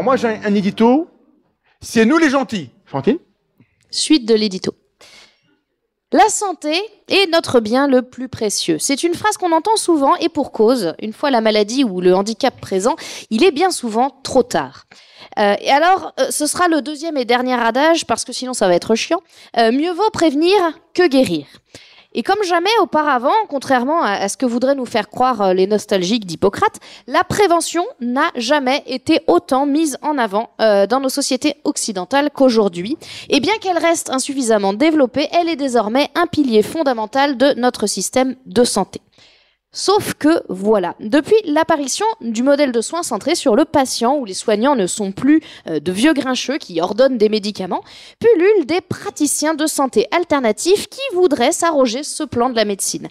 Alors moi, j'ai un édito. C'est nous les gentils. Chanté. Suite de l'édito. La santé est notre bien le plus précieux. C'est une phrase qu'on entend souvent et pour cause. Une fois la maladie ou le handicap présent, il est bien souvent trop tard. Et alors, ce sera le deuxième et dernier adage, parce que sinon ça va être chiant. Mieux vaut prévenir que guérir. Et comme jamais auparavant, contrairement à ce que voudraient nous faire croire les nostalgiques d'Hippocrate, la prévention n'a jamais été autant mise en avant dans nos sociétés occidentales qu'aujourd'hui. Et bien qu'elle reste insuffisamment développée, elle est désormais un pilier fondamental de notre système de santé. Sauf que, voilà, depuis l'apparition du modèle de soins centré sur le patient, où les soignants ne sont plus de vieux grincheux qui ordonnent des médicaments, pullulent des praticiens de santé alternatifs qui voudraient s'arroger ce plan de la médecine.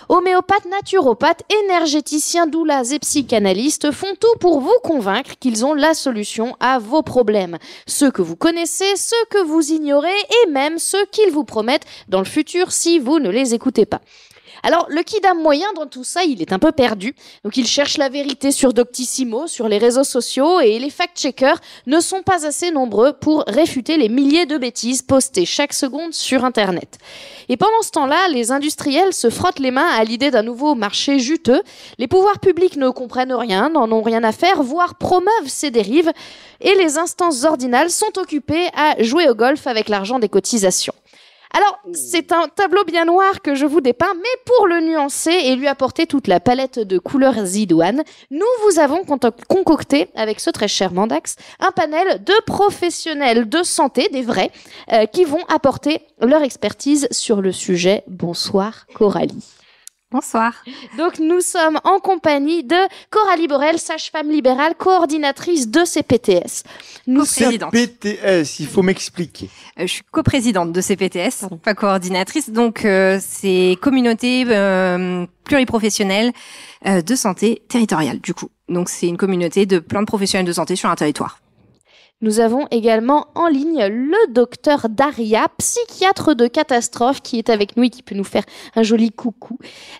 Homéopathes, naturopathes, énergéticiens, doulas et psychanalystes font tout pour vous convaincre qu'ils ont la solution à vos problèmes. Ceux que vous connaissez, ceux que vous ignorez et même ceux qu'ils vous promettent dans le futur si vous ne les écoutez pas. Alors, le kidam moyen dans tout ça, il est un peu perdu. Donc, il cherche la vérité sur Doctissimo, sur les réseaux sociaux, et les fact-checkers ne sont pas assez nombreux pour réfuter les milliers de bêtises postées chaque seconde sur Internet. Et pendant ce temps-là, les industriels se frottent les mains à l'idée d'un nouveau marché juteux. Les pouvoirs publics ne comprennent rien, n'en ont rien à faire, voire promeuvent ces dérives. Et les instances ordinales sont occupées à jouer au golf avec l'argent des cotisations. Alors, c'est un tableau bien noir que je vous dépeins, mais pour le nuancer et lui apporter toute la palette de couleurs idoines, nous vous avons concocté, avec ce très cher Mandax, un panel de professionnels de santé, des vrais, qui vont apporter leur expertise sur le sujet. Bonsoir Coralie. Bonsoir. Donc, nous sommes en compagnie de Coralie Borel, sage-femme libérale, coordinatrice de CPTS. CPTS, il faut m'expliquer. Je suis coprésidente de CPTS, pas coordinatrice. Donc, c'est communauté pluriprofessionnelle de santé territoriale, du coup. Donc, c'est une communauté de plein de professionnels de santé sur un territoire. Nous avons également en ligne le docteur Daria, psychiatre de catastrophe, qui est avec nous et qui peut nous faire un joli coucou.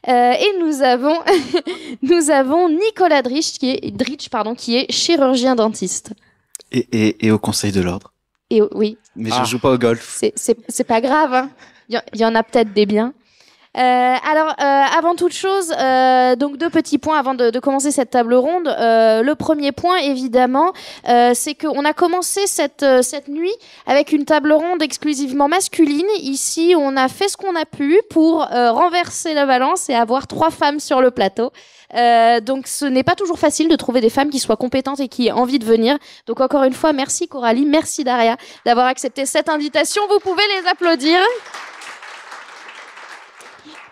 Et nous avons Nicolas Dritsch, qui est chirurgien dentiste. Et au Conseil de l'Ordre. Oui. Mais je joue pas au golf. C'est pas grave, hein. Il y en a peut-être des biens. Avant toute chose, donc deux petits points avant de commencer cette table ronde. Le premier point, évidemment, c'est qu'on a commencé cette nuit avec une table ronde exclusivement masculine. Ici, on a fait ce qu'on a pu pour renverser la balance et avoir 3 femmes sur le plateau. Donc ce n'est pas toujours facile de trouver des femmes qui soient compétentes et qui aient envie de venir. Donc encore une fois, merci Coralie, merci Daria d'avoir accepté cette invitation. Vous pouvez les applaudir.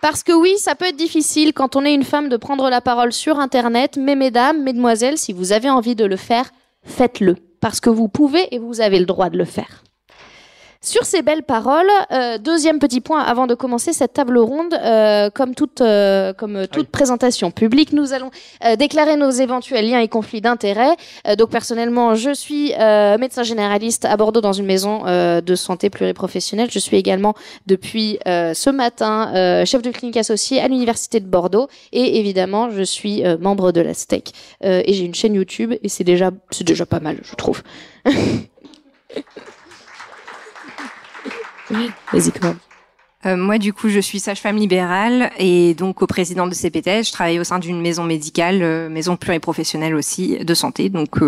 Parce que oui, ça peut être difficile quand on est une femme de prendre la parole sur Internet, mais mesdames, mesdemoiselles, si vous avez envie de le faire, faites-le. Parce que vous pouvez et vous avez le droit de le faire. Sur ces belles paroles, deuxième petit point avant de commencer cette table ronde, comme toute présentation publique, nous allons déclarer nos éventuels liens et conflits d'intérêts. Donc personnellement, je suis médecin généraliste à Bordeaux dans une maison de santé pluriprofessionnelle. Je suis également depuis ce matin chef de clinique associé à l'université de Bordeaux et évidemment je suis membre de la STEC et j'ai une chaîne YouTube et c'est déjà pas mal, je trouve. Vas-y, moi, du coup, je suis sage-femme libérale et donc coprésidente de CPTS. Je travaille au sein d'une maison médicale, maison pluriprofessionnelle aussi, de santé. Donc,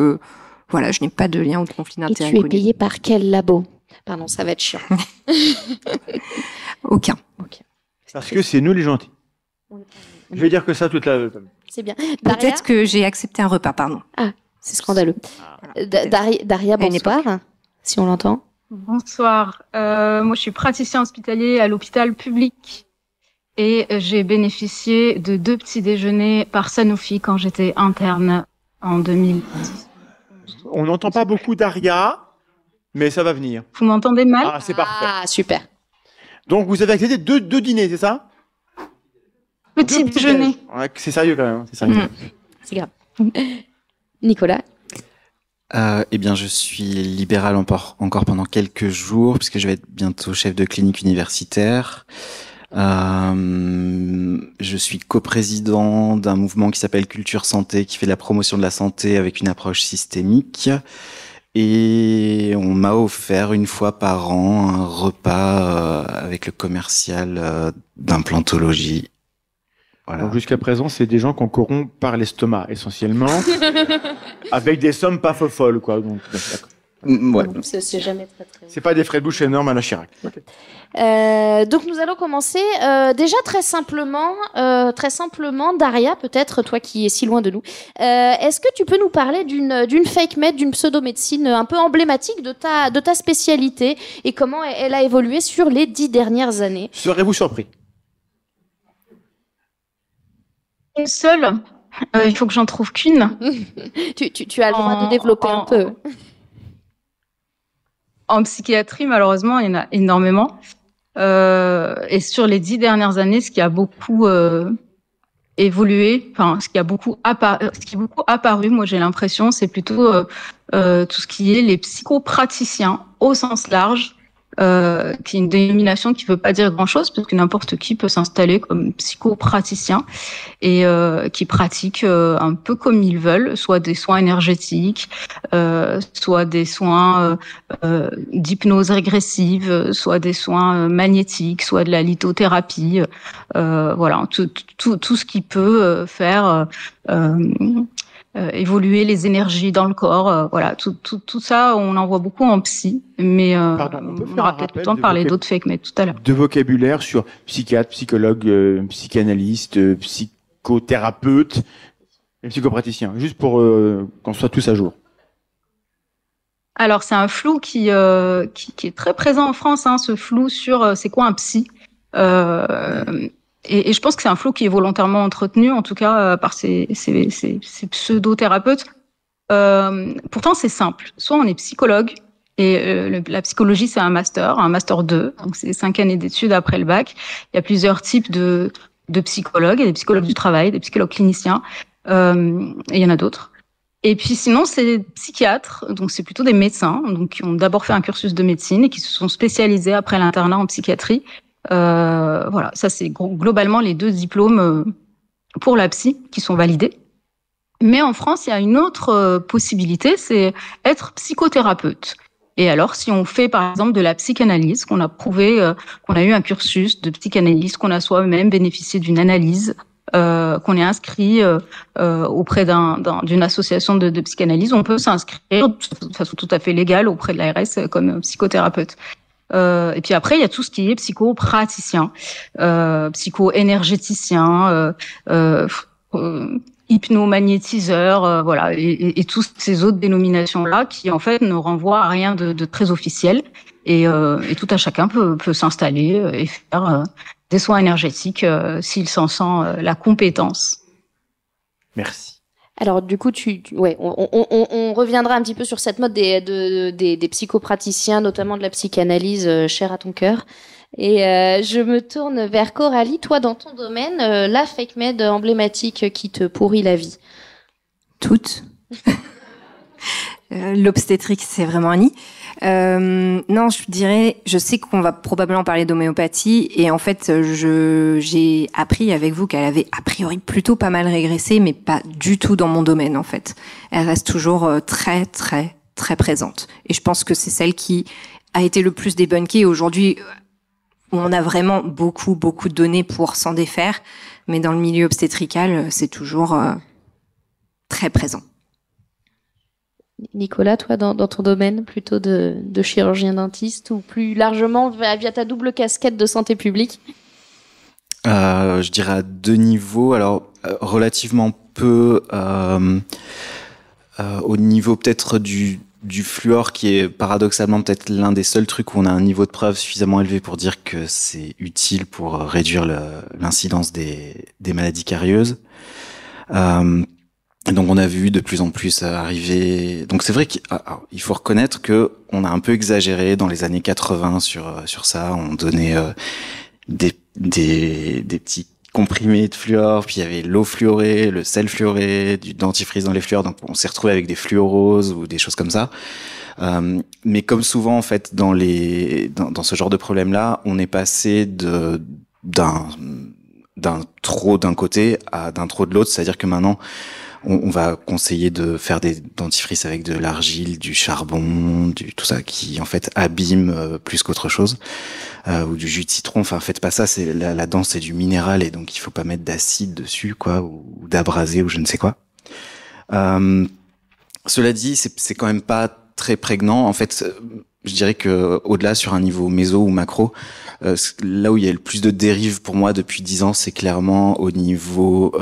voilà, je n'ai pas de lien ou de conflit d'intérêt. Et tu es payée par quel labo? Pardon, ça va être chiant. Aucun. Okay. Parce que c'est nous les gentils. Je vais dire que ça toute la... C'est bien. Peut-être que j'ai accepté un repas, pardon. Ah, c'est scandaleux. Daria, bonsoir, si on l'entend. Bonsoir. Moi, je suis praticien hospitalier à l'hôpital public et j'ai bénéficié de 2 petits déjeuners par Sanofi quand j'étais interne en 2010. On n'entend pas beaucoup Daria, mais ça va venir. Vous m'entendez mal? Ah, c'est parfait. Ah, super. Donc, vous avez accepté deux dîners, c'est ça? Petit déjeuner. Ouais, c'est sérieux quand même. C'est sérieux. C'est grave. Nicolas? Eh bien, je suis libéral encore pendant quelques jours, puisque je vais être bientôt chef de clinique universitaire. Je suis coprésident d'un mouvement qui s'appelle Culture Santé, qui fait de la promotion de la santé avec une approche systémique. Et on m'a offert une fois par an un repas avec le commercial d'implantologie. Voilà. Donc jusqu'à présent, c'est des gens qu'on corrompt par l'estomac, essentiellement, avec des sommes pas folles, quoi. Donc, d'accord. Ouais. C'est jamais très. C'est pas des frais de bouche énormes à la Chirac. Okay. Donc nous allons commencer déjà très simplement, Daria, peut-être toi qui es si loin de nous. Est-ce que tu peux nous parler d'une fake med, d'une pseudomédecine un peu emblématique de ta spécialité et comment elle a évolué sur les 10 dernières années? Serez-vous surpris? Une seule. Il faut que j'en trouve qu'une. tu as le droit de développer un peu. En psychiatrie, malheureusement, il y en a énormément. Et sur les 10 dernières années, ce qui a beaucoup évolué, enfin, ce qui est beaucoup apparu, moi j'ai l'impression, c'est plutôt tout ce qui est les psychopraticiens au sens large, qui est une dénomination qui ne veut pas dire grand-chose, parce que n'importe qui peut s'installer comme psychopraticien et qui pratique un peu comme ils veulent, soit des soins énergétiques, soit des soins d'hypnose régressive, soit des soins magnétiques, soit de la lithothérapie, voilà, tout ce qui peut faire évoluer les énergies dans le corps, voilà, tout ça, on en voit beaucoup en psy, mais on aura peut-être le temps de parler d'autres fake med tout à l'heure. De vocabulaire sur psychiatre, psychologue, psychanalyste, psychothérapeute et psychopraticien, juste pour qu'on soit tous à jour. Alors c'est un flou qui est très présent en France, hein, ce flou sur c'est quoi un psy. Et je pense que c'est un flou qui est volontairement entretenu, en tout cas par ces pseudo-thérapeutes. Pourtant, c'est simple. Soit on est psychologue, et la psychologie, c'est un master 2, donc c'est 5 années d'études après le bac. Il y a plusieurs types de psychologues. Il y a des psychologues du travail, des psychologues cliniciens, et il y en a d'autres. Et puis sinon, c'est des psychiatres, donc c'est plutôt des médecins, donc qui ont d'abord fait un cursus de médecine et qui se sont spécialisés après l'internat en psychiatrie. Voilà, ça c'est globalement les 2 diplômes pour la psy qui sont validés. Mais en France, il y a une autre possibilité, c'est être psychothérapeute. Et alors, si on fait par exemple de la psychanalyse, qu'on a prouvé, qu'on a eu un cursus de psychanalyse, qu'on a soi-même bénéficié d'une analyse, qu'on est inscrit auprès d'une association de psychanalyse, on peut s'inscrire de façon tout à fait légale auprès de l'ARS comme psychothérapeute. Et puis après, il y a tout ce qui est psychopraticien, psycho-énergéticien, hypnomagnétiseur, voilà, et toutes ces autres dénominations-là qui, en fait, ne renvoient à rien de très officiel. Et tout à chacun peut s'installer et faire des soins énergétiques s'il s'en sent la compétence. Merci. Alors du coup, on reviendra un petit peu sur cette mode des psychopraticiens, notamment de la psychanalyse chère à ton cœur. Et je me tourne vers Coralie. Toi, dans ton domaine, la fake med emblématique qui te pourrit la vie? Toutes. L'obstétrique, c'est vraiment un nid. Non, je dirais, je sais qu'on va probablement parler d'homéopathie et en fait, j'ai appris avec vous qu'elle avait a priori plutôt pas mal régressé, mais pas du tout dans mon domaine en fait. Elle reste toujours très très très présente et je pense que c'est celle qui a été le plus débunkée aujourd'hui. On a vraiment beaucoup de données pour s'en défaire, mais dans le milieu obstétrical, c'est toujours très présent. Nicolas, toi, dans ton domaine, plutôt de chirurgien dentiste ou plus largement via ta double casquette de santé publique? Je dirais à 2 niveaux. Alors, relativement peu au niveau peut-être du fluor, qui est paradoxalement peut-être l'un des seuls trucs où on a un niveau de preuve suffisamment élevé pour dire que c'est utile pour réduire l'incidence des maladies carieuses. Donc on a vu de plus en plus arriver. Donc c'est vrai qu'il faut reconnaître que on a un peu exagéré dans les années 80 sur ça. On donnait des petits comprimés de fluor, puis il y avait l'eau fluorée, le sel fluoré, du dentifrice dans les fluors. Donc on s'est retrouvé avec des fluoroses ou des choses comme ça. Mais comme souvent en fait dans ce genre de problème-là, on est passé d'un trop d'un côté à d'un trop de l'autre, c'est-à-dire que maintenant on va conseiller de faire des dentifrices avec de l'argile, du charbon, tout ça qui en fait abîme plus qu'autre chose, ou du jus de citron. Enfin, faites pas ça. C'est la dent, c'est du minéral et donc il faut pas mettre d'acide dessus, quoi, ou d'abrasé ou je ne sais quoi. Cela dit, c'est quand même pas très prégnant. En fait, je dirais que au-delà sur un niveau méso ou macro, là où il y a le plus de dérives pour moi depuis 10 ans, c'est clairement au niveau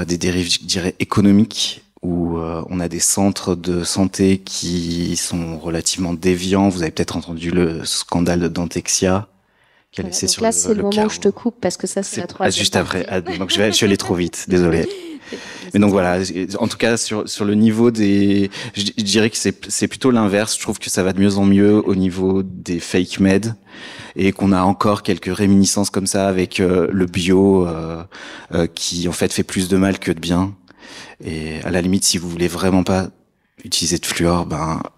des dérives, je dirais, économiques, où on a des centres de santé qui sont relativement déviants. Vous avez peut-être entendu le scandale de Dentexia qui a laissé donc sur là, c'est le moment carreau. où je te coupe parce que ça, c'est la troisième. Juste après. Donc je suis allé trop vite, désolé. Mais donc voilà, en tout cas sur le niveau des, je dirais que c'est plutôt l'inverse. Je trouve que ça va de mieux en mieux au niveau des fake med et qu'on a encore quelques réminiscences comme ça avec le bio qui en fait plus de mal que de bien. Et à la limite, si vous voulez vraiment pas utiliser de fluor,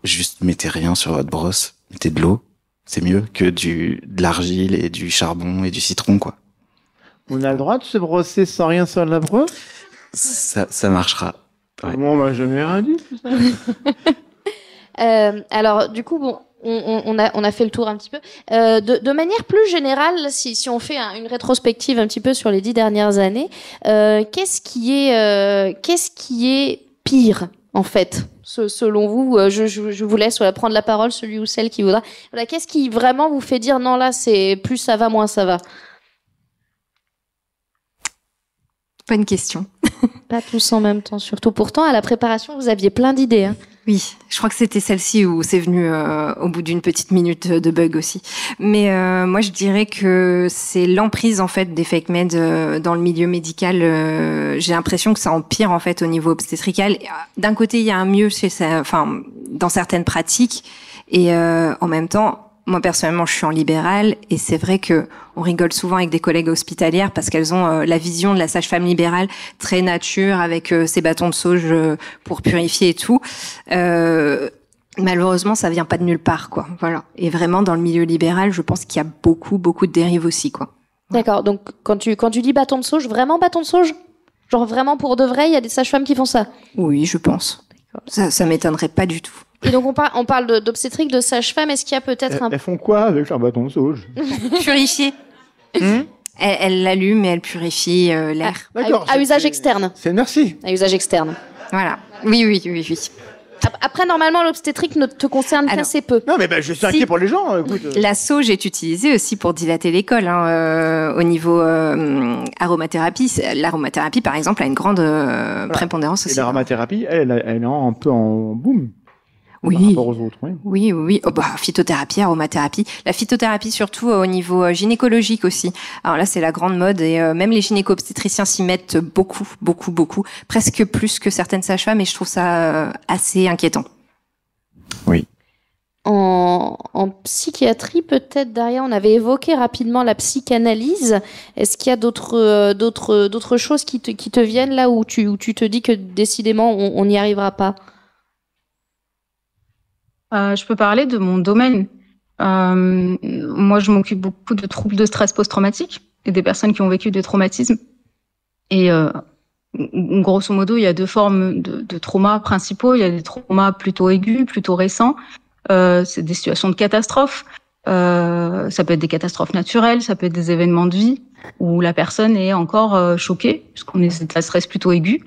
juste mettez rien sur votre brosse, mettez de l'eau. C'est mieux que de l'argile et du charbon et du citron, quoi. On a le droit de se brosser sans rien sur la brosse? Ça marchera. Ouais. Bon, on m'a jamais rien dit, tout ça. Alors, du coup, bon, on a fait le tour un petit peu. De manière plus générale, si on fait une rétrospective un petit peu sur les 10 dernières années, qu'est-ce qui est pire, en fait, selon vous? Je vous laisse prendre la parole, celui ou celle qui voudra. Voilà, qu'est-ce qui vraiment vous fait dire non, là, c'est plus ça va, moins ça va? Bonne question. Pas tous en même temps, surtout. Pourtant, à la préparation, vous aviez plein d'idées. Hein. Oui, je crois que c'était celle-ci où c'est venu au bout d'une petite minute de bug aussi. Mais moi, je dirais que c'est l'emprise en fait des fake med dans le milieu médical. J'ai l'impression que ça empire en fait au niveau obstétrical. D'un côté, il y a un mieux dans certaines pratiques, et en même temps, moi personnellement, je suis en libéral et c'est vrai que on rigole souvent avec des collègues hospitalières parce qu'elles ont la vision de la sage-femme libérale très nature avec ses bâtons de sauge pour purifier et tout. Malheureusement, ça vient pas de nulle part, quoi. Voilà. Et vraiment, dans le milieu libéral, je pense qu'il y a beaucoup de dérives aussi, quoi. D'accord. Donc, quand tu dis bâton de sauge, vraiment bâton de sauge? Genre vraiment pour de vrai, il y a des sages-femmes qui font ça? Oui, je pense. Ça m'étonnerait pas du tout. Et donc, on parle d'obstétrique, de sage-femme. Est-ce qu'il y a peut-être Elles font quoi avec leur bâton de sauge? Purifier. Elle l'allume et elle purifie l'air. D'accord. À usage externe. Merci. À usage externe. Voilà. Oui. Après, normalement, l'obstétrique ne te concerne qu'assez peu. Non, mais je suis inquiet pour les gens. Écoute. La sauge est utilisée aussi pour dilater les cols. Au niveau aromathérapie, l'aromathérapie, par exemple, a une grande prépondérance aussi. Et l'aromathérapie, elle est un peu en boom. Oui. Par rapport aux autres, oui. Oui. Phytothérapie, aromathérapie. La phytothérapie, surtout au niveau gynécologique aussi. Alors là, c'est la grande mode et même les gynéco-obstétriciens s'y mettent beaucoup. Presque plus que certaines sages-femmes et je trouve ça assez inquiétant. Oui. En psychiatrie, peut-être, derrière, on avait évoqué rapidement la psychanalyse. Est-ce qu'il y a d'autres choses qui te viennent là où tu te dis que décidément, on n'y arrivera pas? Je peux parler de mon domaine. Moi, je m'occupe beaucoup de troubles de stress post-traumatique et des personnes qui ont vécu des traumatismes. Et grosso modo, il y a 2 formes de traumas principaux. Il y a des traumas plutôt aigus, plutôt récents. C'est des situations de catastrophe. Ça peut être des catastrophes naturelles, ça peut être des événements de vie où la personne est encore choquée, puisqu'on est dans un stress plutôt aigu.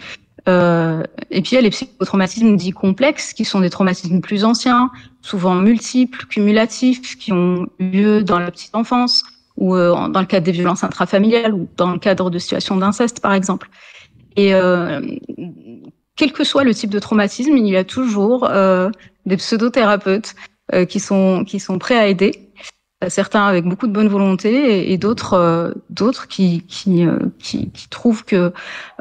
Et puis il y a les psychotraumatismes dits complexes, qui sont des traumatismes plus anciens, souvent multiples, cumulatifs, qui ont lieu dans la petite enfance ou dans le cadre des violences intrafamiliales ou dans le cadre de situations d'inceste, par exemple. Et quel que soit le type de traumatisme, il y a toujours des pseudothérapeutes qui sont prêts à aider. Certains avec beaucoup de bonne volonté et d'autres qui trouvent que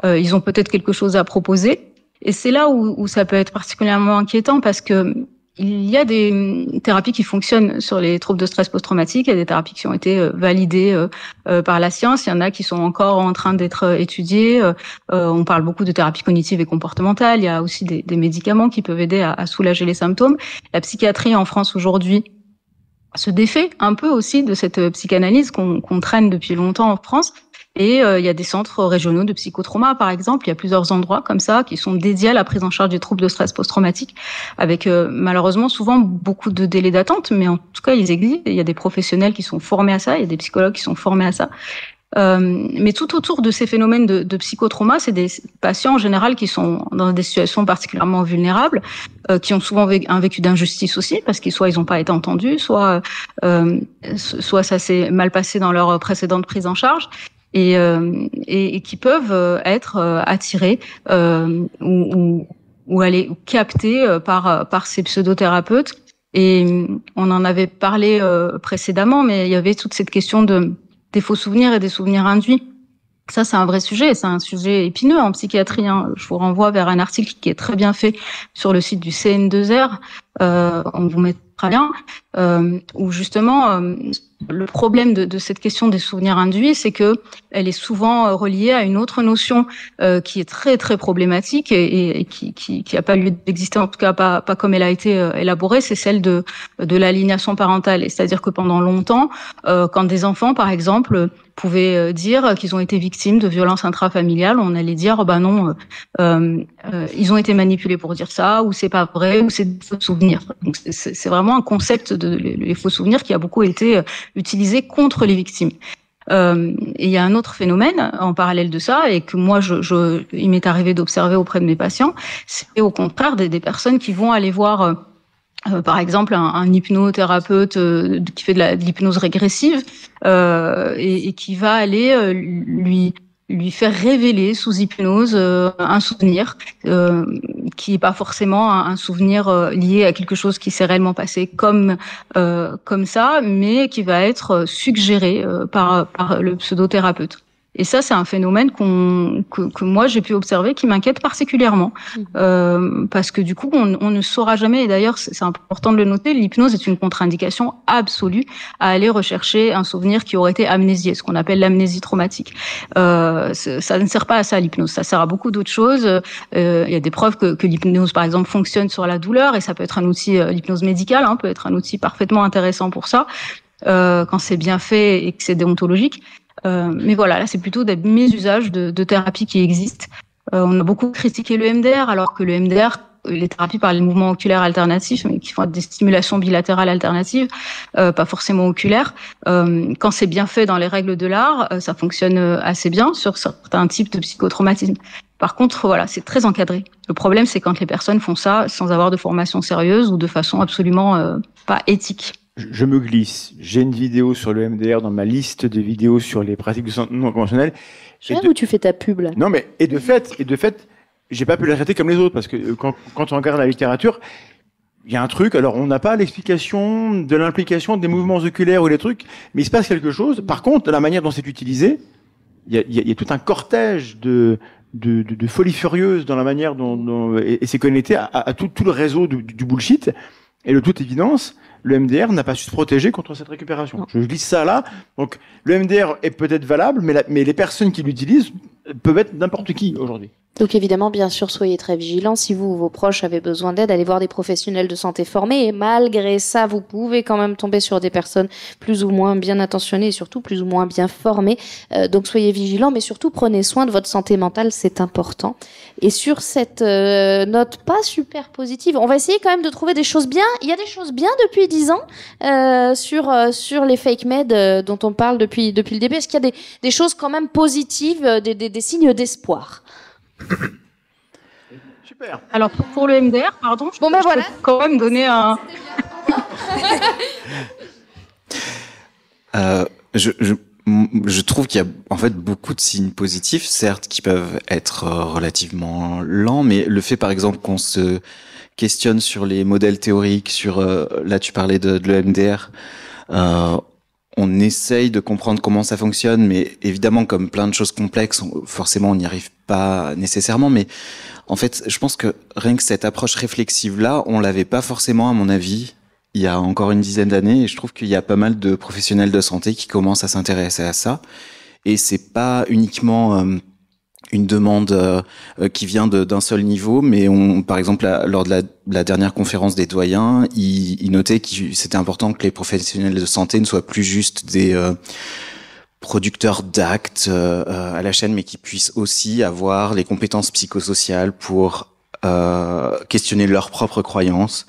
ils ont peut-être quelque chose à proposer. Et c'est là où ça peut être particulièrement inquiétant parce que il y a des thérapies qui fonctionnent sur les troubles de stress post-traumatique. Il y a des thérapies qui ont été validées par la science. Il y en a qui sont encore en train d'être étudiées. On parle beaucoup de thérapie cognitive et comportementale. Il y a aussi des médicaments qui peuvent aider à soulager les symptômes. La psychiatrie en France aujourd'hui se défait un peu aussi de cette psychanalyse qu'on traîne depuis longtemps en France. Et il y a des centres régionaux de psychotrauma, par exemple. Il y a plusieurs endroits comme ça qui sont dédiés à la prise en charge des troubles de stress post-traumatique, avec malheureusement souvent beaucoup de délais d'attente, mais en tout cas ils existent. Il y a des professionnels qui sont formés à ça, il y a des psychologues qui sont formés à ça. Mais tout autour de ces phénomènes de psychotrauma, c'est des patients en général qui sont dans des situations particulièrement vulnérables, qui ont souvent un vécu d'injustice aussi, parce qu'ils soit ils n'ont pas été entendus, soit ça s'est mal passé dans leur précédente prise en charge. Et qui peuvent être attirés ou aller captés par ces pseudothérapeutes. Et on en avait parlé précédemment, mais il y avait toute cette question des faux souvenirs et des souvenirs induits. Ça, c'est un vrai sujet, c'est un sujet épineux en psychiatrie. Hein. Je vous renvoie vers un article qui est très bien fait sur le site du CN2R, on vous mettra bien, où justement le problème de cette question des souvenirs induits, c'est que elle est souvent reliée à une autre notion qui est très très problématique et qui a pas lieu d'exister, en tout cas pas comme elle a été élaborée, c'est celle de l'aliénation parentale. Et c'est-à-dire que pendant longtemps, quand des enfants, par exemple, pouvaient dire qu'ils ont été victimes de violences intrafamiliales, on allait dire bah non, ils ont été manipulés pour dire ça, ou c'est pas vrai, ou c'est des faux souvenirs. Donc c'est vraiment un concept les faux souvenirs qui a beaucoup été utilisé contre les victimes. Et il y a un autre phénomène en parallèle de ça, et que moi il m'est arrivé d'observer auprès de mes patients, c'est au contraire des personnes qui vont aller voir par exemple un hypnothérapeute qui fait de l'hypnose régressive et qui va aller lui faire révéler sous hypnose un souvenir qui est pas forcément un souvenir lié à quelque chose qui s'est réellement passé comme ça, mais qui va être suggéré par le pseudothérapeute. Et ça, c'est un phénomène que moi j'ai pu observer, qui m'inquiète particulièrement, parce que du coup, on ne saura jamais. Et d'ailleurs, c'est important de le noter. L'hypnose est une contre-indication absolue à aller rechercher un souvenir qui aurait été amnésié, ce qu'on appelle l'amnésie traumatique. Ça ne sert pas à ça, l'hypnose. Ça sert à beaucoup d'autres choses. Il y a des preuves que l'hypnose, par exemple, fonctionne sur la douleur, et ça peut être un outil, l'hypnose médicale, hein, peut être un outil parfaitement intéressant pour ça, quand c'est bien fait et que c'est déontologique. Mais voilà, là, c'est plutôt des mésusages de thérapies qui existent. On a beaucoup critiqué le MDR, alors que le MDR, les thérapies par les mouvements oculaires alternatifs, mais qui font des stimulations bilatérales alternatives, pas forcément oculaires. Quand c'est bien fait dans les règles de l'art, ça fonctionne assez bien sur certains types de psychotraumatisme. Par contre, voilà, c'est très encadré. Le problème, c'est quand les personnes font ça sans avoir de formation sérieuse ou de façon absolument pas éthique. Je me glisse. J'ai une vidéo sur le MDR dans ma liste de vidéos sur les pratiques de santé non conventionnelles. Je sais où tu fais ta pub, là. Non, mais, et de fait, j'ai pas pu la traiter comme les autres, parce que quand on regarde la littérature, il y a un truc, alors on n'a pas l'explication de l'implication des mouvements oculaires ou les trucs, mais il se passe quelque chose. Par contre, la manière dont c'est utilisé, il y a tout un cortège de folie furieuse dans la manière dont et c'est connecté à tout le réseau du bullshit. Et de toute évidence, le MDR n'a pas su se protéger contre cette récupération. Je glisse ça là. Donc, le MDR est peut-être valable, mais les personnes qui l'utilisent peuvent être n'importe qui aujourd'hui. Donc évidemment, bien sûr, soyez très vigilants. Si vous ou vos proches avez besoin d'aide, allez voir des professionnels de santé formés. Et malgré ça, vous pouvez quand même tomber sur des personnes plus ou moins bien intentionnées et surtout plus ou moins bien formées. Donc soyez vigilants, mais surtout prenez soin de votre santé mentale, c'est important. Et sur cette note pas super positive, on va essayer quand même de trouver des choses bien. Il y a des choses bien depuis 10 ans sur les fake med dont on parle depuis le début. Est-ce qu'il y a des choses quand même positives, des signes d'espoir? Super. Alors pour le MDR, pardon, je peux quand même donner un. Je trouve qu'il y a en fait beaucoup de signes positifs, certes, qui peuvent être relativement lents, mais le fait par exemple qu'on se questionne sur les modèles théoriques, là tu parlais de l'EMDR, on essaye de comprendre comment ça fonctionne, mais évidemment, comme plein de choses complexes, forcément, on n'y arrive pas nécessairement. Mais en fait, je pense que rien que cette approche réflexive-là, on l'avait pas forcément, à mon avis, il y a encore une dizaine d'années. Et je trouve qu'il y a pas mal de professionnels de santé qui commencent à s'intéresser à ça. Et c'est pas uniquement une demande qui vient d'un seul niveau, mais par exemple, lors de la dernière conférence des doyens, il notait que c'était important que les professionnels de santé ne soient plus juste des producteurs d'actes à la chaîne, mais qui puissent aussi avoir les compétences psychosociales pour questionner leurs propres croyances,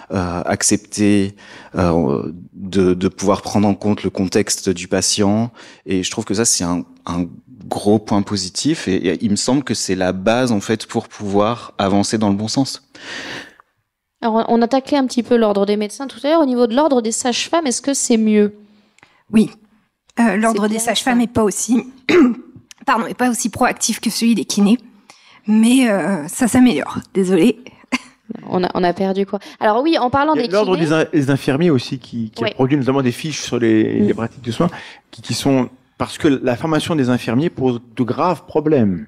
accepter de pouvoir prendre en compte le contexte du patient. Et je trouve que ça, c'est un gros point positif, et il me semble que c'est la base en fait pour pouvoir avancer dans le bon sens. Alors, on a taclé un petit peu l'ordre des médecins tout à l'heure. Au niveau de l'ordre des sages-femmes, est-ce que c'est mieux? Oui. L'ordre des sages-femmes n'est pas aussi, est pas aussi proactif que celui des kinés, mais ça s'améliore. Désolée. On a perdu quoi? Alors oui, en parlant des kinés... L'ordre des infirmiers aussi qui a produit notamment des fiches sur les pratiques de soins qui sont... Parce que la formation des infirmiers pose de graves problèmes.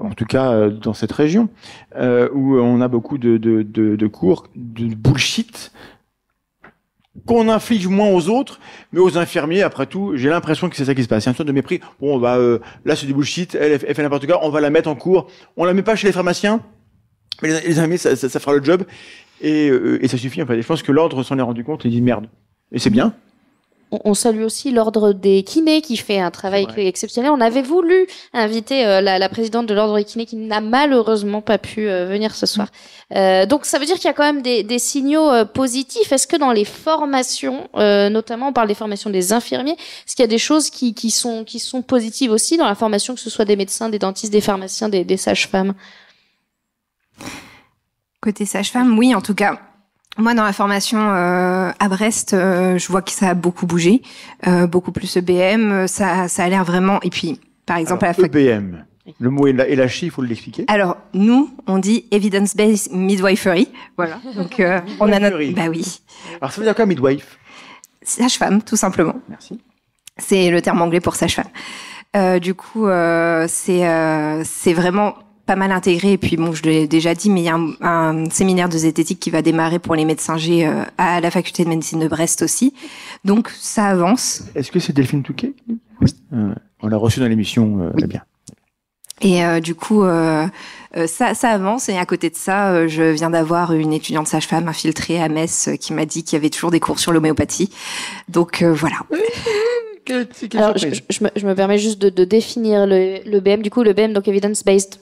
En tout cas, dans cette région, où on a beaucoup de cours de bullshit qu'on inflige moins aux autres, mais aux infirmiers, après tout, j'ai l'impression que c'est ça qui se passe. Il y a une sorte de mépris. Bon, là, c'est du bullshit, elle fait n'importe quoi, on va la mettre en cours. On la met pas chez les pharmaciens, mais les infirmiers, ça fera le job. Et ça suffit, en fait. Et je pense que l'ordre s'en est rendu compte et dit merde. Et c'est bien. On salue aussi l'ordre des kinés qui fait un travail exceptionnel. On avait voulu inviter la présidente de l'ordre des kinés qui n'a malheureusement pas pu venir ce soir. Donc ça veut dire qu'il y a quand même des signaux positifs. Est-ce que dans les formations, notamment on parle des formations des infirmiers, est-ce qu'il y a des choses qui sont positives aussi dans la formation, que ce soit des médecins, des dentistes, des pharmaciens, des sages-femmes? Côté sage-femme, oui, en tout cas. Moi, dans la formation à Brest, je vois que ça a beaucoup bougé, beaucoup plus EBM, ça a l'air vraiment... Et puis, par exemple, alors, à la fac... EBM, le mot est lâché, il faut l'expliquer. Alors, nous, on dit Evidence-Based Midwifery, voilà. Donc, on a notre... Bah oui. Alors, ça veut dire quoi, midwife? Sage-femme, tout simplement. Merci. C'est le terme anglais pour sage-femme. Du coup, c'est vraiment... pas mal intégré, et puis bon, je l'ai déjà dit, mais il y a un séminaire de zététique qui va démarrer pour les médecins G à la faculté de médecine de Brest aussi, donc ça avance. Est-ce que c'est Delphine Touquet? Oui. On l'a reçu dans l'émission, oui. Bien. Et du coup, ça avance, et à côté de ça, je viens d'avoir une étudiante sage-femme infiltrée à Metz qui m'a dit qu'il y avait toujours des cours sur l'homéopathie, donc voilà. Alors, je me permets juste de définir le BM, du coup le BM, donc Evidence-Based.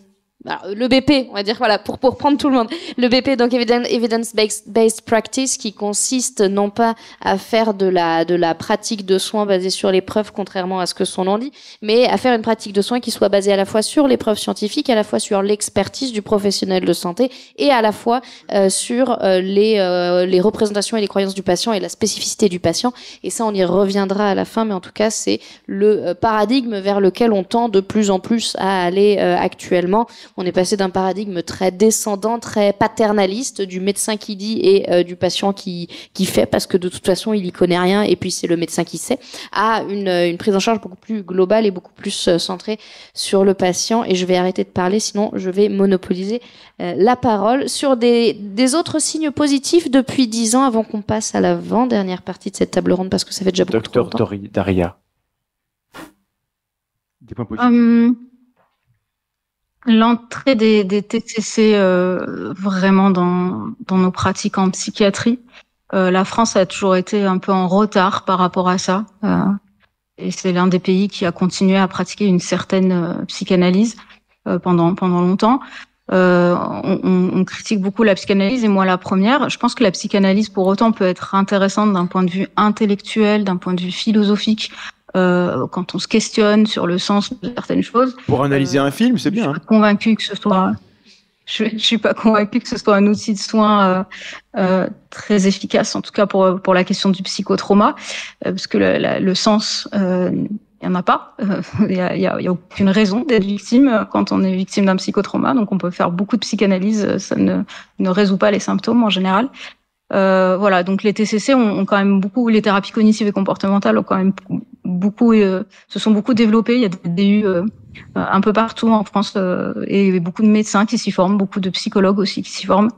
Alors, le BP, on va dire, voilà, pour prendre tout le monde. Le BP, donc Evidence-Based Practice, qui consiste non pas à faire de la pratique de soins basée sur les preuves, contrairement à ce que son nom dit, mais à faire une pratique de soins qui soit basée à la fois sur les preuves scientifiques, à la fois sur l'expertise du professionnel de santé, et à la fois sur les représentations et les croyances du patient et la spécificité du patient. Et ça, on y reviendra à la fin, mais en tout cas, c'est le paradigme vers lequel on tend de plus en plus à aller actuellement. On est passé d'un paradigme très descendant, très paternaliste, du médecin qui dit et du patient qui fait, parce que de toute façon, il y connaît rien, et puis c'est le médecin qui sait, à une prise en charge beaucoup plus globale et beaucoup plus centrée sur le patient. Et je vais arrêter de parler, sinon je vais monopoliser la parole sur des autres signes positifs depuis 10 ans, avant qu'on passe à l'avant-dernière partie de cette table ronde, parce que ça fait déjà beaucoup de temps. Docteur Daria. Des points positifs. L'entrée des TCC vraiment dans nos pratiques en psychiatrie. La France a toujours été un peu en retard par rapport à ça. Et c'est l'un des pays qui a continué à pratiquer une certaine psychanalyse pendant longtemps. On critique beaucoup la psychanalyse, et moi la première. Je pense que la psychanalyse, pour autant, peut être intéressante d'un point de vue intellectuel, d'un point de vue philosophique, quand on se questionne sur le sens de certaines choses. Pour analyser un film, c'est bien. Je suis pas convaincue que ce soit un outil de soin très efficace, en tout cas pour la question du psychotrauma, parce que le sens, il y en a pas. Il y a aucune raison d'être victime quand on est victime d'un psychotrauma. Donc on peut faire beaucoup de psychanalyse, ça ne résout pas les symptômes en général. Voilà, donc les TCC ont quand même beaucoup, les thérapies cognitives et comportementales ont quand même beaucoup, se sont beaucoup développées. Il y a des DU un peu partout en France, et beaucoup de médecins qui s'y forment, beaucoup de psychologues aussi qui s'y forment.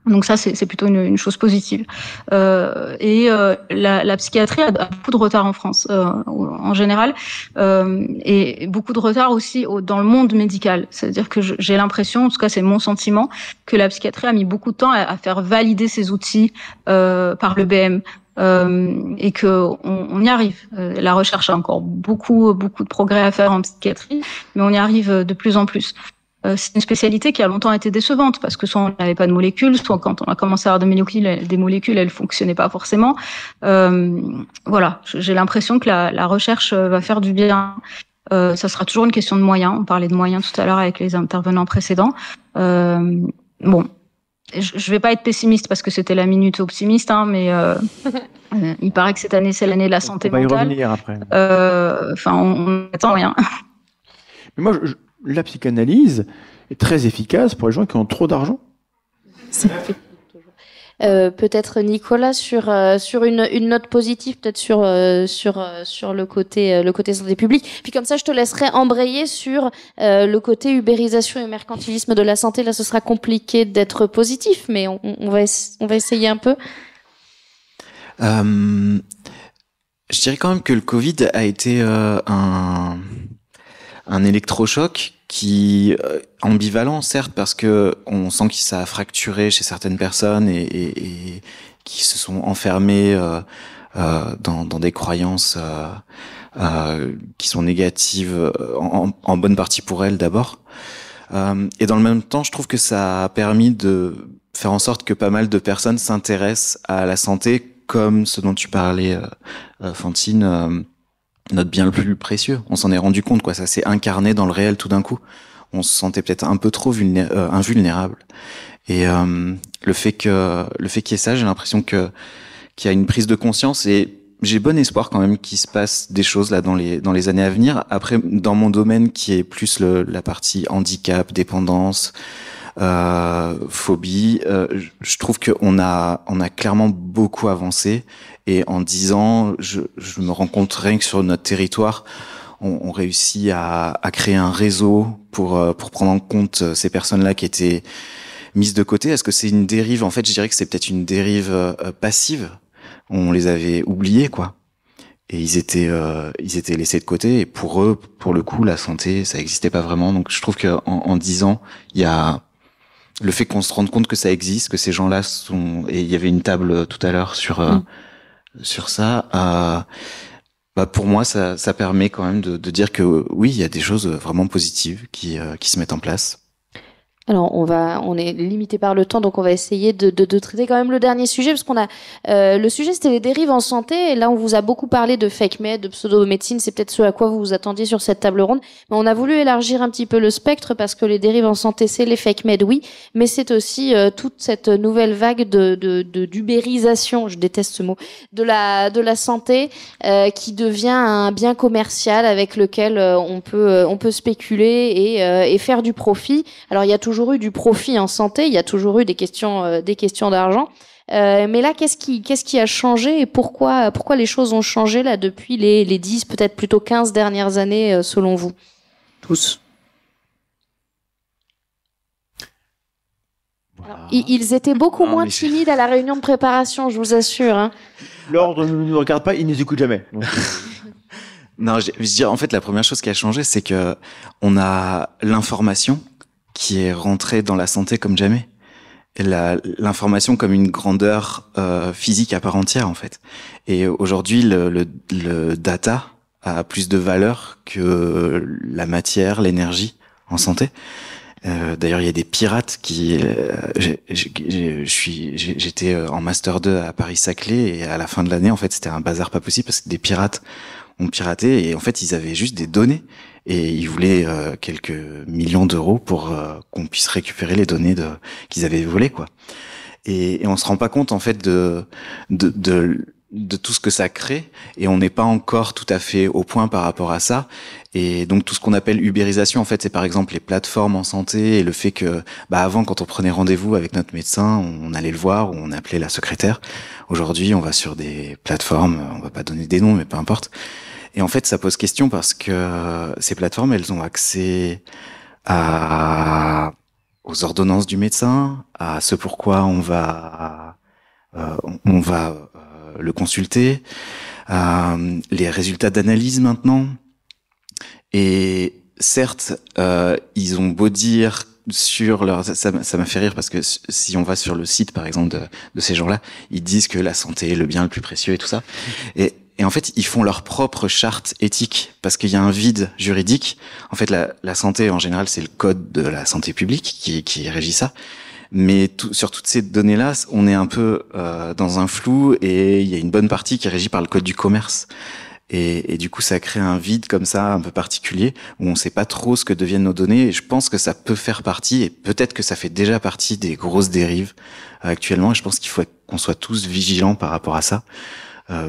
Donc ça, c'est plutôt une chose positive. La psychiatrie a beaucoup de retard en France, en général, et beaucoup de retard aussi dans le monde médical. C'est-à-dire que j'ai l'impression, en tout cas c'est mon sentiment, que la psychiatrie a mis beaucoup de temps à faire valider ses outils par le BM. Et que on y arrive. La recherche a encore beaucoup de progrès à faire en psychiatrie, mais on y arrive de plus en plus. C'est une spécialité qui a longtemps été décevante parce que soit on n'avait pas de molécules, soit quand on a commencé à avoir des molécules, elles fonctionnaient pas forcément. Voilà, j'ai l'impression que la recherche va faire du bien. Ça sera toujours une question de moyens. On parlait de moyens tout à l'heure avec les intervenants précédents. Bon, je vais pas être pessimiste parce que c'était la minute optimiste, hein, mais il paraît que cette année c'est l'année de la santé mentale. On va y revenir après. Enfin, on attend rien. Mais moi, la psychanalyse est très efficace pour les gens qui ont trop d'argent. Peut-être Nicolas sur une note positive, peut-être sur le côté santé publique. Puis comme ça, je te laisserai embrayer sur le côté ubérisation et mercantilisme de la santé. Là, ce sera compliqué d'être positif, mais on va essayer un peu. Je dirais quand même que le Covid a été un électrochoc qui ambivalent certes parce que on sent que ça a fracturé chez certaines personnes et qui se sont enfermées dans des croyances qui sont négatives en bonne partie pour elles d'abord. Et dans le même temps, je trouve que ça a permis de faire en sorte que pas mal de personnes s'intéressent à la santé comme ce dont tu parlais, Fantine, notre bien le plus précieux. On s'en est rendu compte, quoi. Ça s'est incarné dans le réel tout d'un coup. On se sentait peut-être un peu trop invulnérable. Et le fait qu'il y ait ça, j'ai l'impression qu'il y a une prise de conscience et j'ai bon espoir quand même qu'il se passe des choses là dans les années à venir. Après, dans mon domaine qui est plus la partie handicap, dépendance, phobie, je trouve qu'on a clairement beaucoup avancé. Et en 10 ans, je me rends compte rien que sur notre territoire, on réussit à créer un réseau pour prendre en compte ces personnes-là qui étaient mises de côté. Est-ce que c'est une dérive? En fait, je dirais que c'est peut-être une dérive passive. On les avait oubliés, quoi. Et ils étaient laissés de côté. Et pour eux, pour le coup, la santé, ça existait pas vraiment. Donc, je trouve que en 10 ans, il y a le fait qu'on se rende compte que ça existe, que ces gens-là sont. Et il y avait une table tout à l'heure sur ça. Pour moi, ça permet quand même de dire que oui, il y a des choses vraiment positives qui se mettent en place. Alors, on est limité par le temps, donc on va essayer de traiter quand même le dernier sujet, parce qu'on a, le sujet c'était les dérives en santé, et là on vous a beaucoup parlé de fake med, de pseudo-médecine, c'est peut-être ce à quoi vous vous attendiez sur cette table ronde, mais on a voulu élargir un petit peu le spectre, parce que les dérives en santé c'est les fake med, oui, mais c'est aussi toute cette nouvelle vague d'ubérisation, je déteste ce mot, de la santé, qui devient un bien commercial avec lequel on peut spéculer et faire du profit. Alors il y a toujours eu du profit en santé, il y a toujours eu des questions d'argent. Mais là, qu'est-ce qui a changé et pourquoi les choses ont changé là depuis les 10, peut-être plutôt 15 dernières années, selon vous? Tous. Voilà. Alors, ils étaient beaucoup moins timides à la réunion de préparation, je vous assure. Hein. L'ordre ne nous regarde pas, il ne nous écoute jamais. Donc... Non, je dirais, en fait, la première chose qui a changé, c'est que on a l'information qui est rentrée dans la santé comme jamais. Et l'information comme une grandeur physique à part entière, en fait. Et aujourd'hui, le data a plus de valeur que la matière, l'énergie en santé. D'ailleurs, il y a des pirates qui... J'étais en Master 2 à Paris-Saclay et à la fin de l'année, en fait, c'était un bazar pas possible parce que des pirates ont piraté et en fait, ils avaient juste des données. Et ils voulaient quelques millions d'euros pour qu'on puisse récupérer les données qu'ils avaient volées, quoi. Et on se rend pas compte en fait de tout ce que ça crée, et on n'est pas encore tout à fait au point par rapport à ça. Et donc tout ce qu'on appelle ubérisation, en fait, c'est par exemple les plateformes en santé et le fait que, avant, quand on prenait rendez-vous avec notre médecin, on allait le voir ou on appelait la secrétaire. Aujourd'hui, on va sur des plateformes, on va pas donner des noms, mais peu importe. Et en fait, ça pose question parce que ces plateformes, elles ont accès à aux ordonnances du médecin, à ce pourquoi on va le consulter, les résultats d'analyse maintenant. Et certes, ils ont beau dire sur leur, ça m'a fait rire parce que si on va sur le site par exemple de ces gens-là, ils disent que la santé est le bien le plus précieux et tout ça. Et en fait, ils font leur propre charte éthique parce qu'il y a un vide juridique. En fait, la santé en général, c'est le code de la santé publique qui régit ça. Mais sur toutes ces données-là, on est un peu dans un flou et il y a une bonne partie qui est régie par le code du commerce. Et du coup, ça crée un vide comme ça, un peu particulier, où on sait pas trop ce que deviennent nos données. Et je pense que ça peut faire partie, et peut-être que ça fait déjà partie des grosses dérives actuellement. Et je pense qu'il faut qu'on soit tous vigilants par rapport à ça,